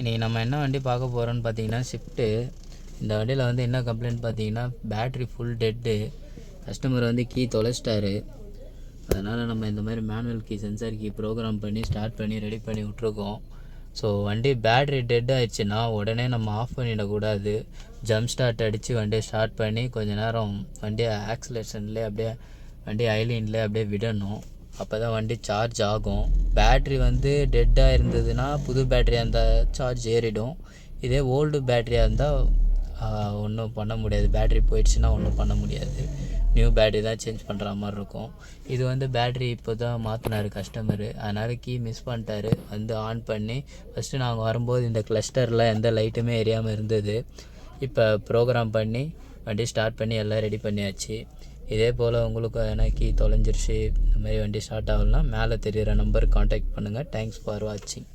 இன்றைக்கி நம்ம என்ன வண்டி பார்க்க போகிறோன்னு பார்த்தீங்கன்னா ஷிஃப்ட்டு. இந்த வண்டியில் வந்து என்ன கம்ப்ளைண்ட் பார்த்தீங்கன்னா பேட்ரி ஃபுல் டெட்டு. கஸ்டமர் வந்து கீ தொலைச்சிட்டாரு. அதனால் நம்ம இந்த மாதிரி manual key sensor key program பண்ணி ஸ்டார்ட் பண்ணி ரெடி பண்ணி விட்ருக்கோம். ஸோ வண்டி பேட்ரி டெட் ஆகிடுச்சுன்னா உடனே நம்ம ஆஃப் பண்ணிடக்கூடாது. ஜம்ப் ஸ்டார்ட் அடித்து வண்டியை ஸ்டார்ட் பண்ணி கொஞ்சம் நேரம் வண்டியை ஆக்சிலேஷன்லேயே அப்படியே வண்டி ஐலைன்லேயே அப்படியே விடணும். அப்போ தான் வண்டி சார்ஜ் ஆகும். பேட்ரி வந்து டெட்டாக இருந்ததுன்னா புது பேட்டரியாக இருந்தால் சார்ஜ் ஏறிடும். இதே ஓல்டு பேட்டரியாக இருந்தால் ஒன்றும் பண்ண முடியாது. பேட்ரி போயிடுச்சுன்னா ஒன்றும் பண்ண முடியாது. நியூ பேட்டரி தான் சேஞ்ச் பண்ணுற மாதிரி இருக்கும். இது வந்து பேட்ரி இப்போ தான் மாற்றினார் கஸ்டமரு. அதனால் கீ மிஸ் பண்ணிட்டாரு. வந்து ஆன் பண்ணி ஃபஸ்ட்டு நாங்கள் வரும்போது இந்த கிளஸ்டரில் எந்த லைட்டுமே எரியாமல் இருந்தது. இப்போ ப்ரோக்ராம் பண்ணி வண்டி ஸ்டார்ட் பண்ணி எல்லாம் ரெடி பண்ணியாச்சு. இதே போல் உங்களுக்கு எதனா கீ தொலைஞ்சிருச்சு, இந்த மாதிரி வண்டி ஸ்டார்ட் ஆகலன்னா மேலே தெரிகிற நம்பருக்கு காண்டாக்ட் பண்ணுங்கள். தேங்க்ஸ் ஃபார் வாட்சிங்.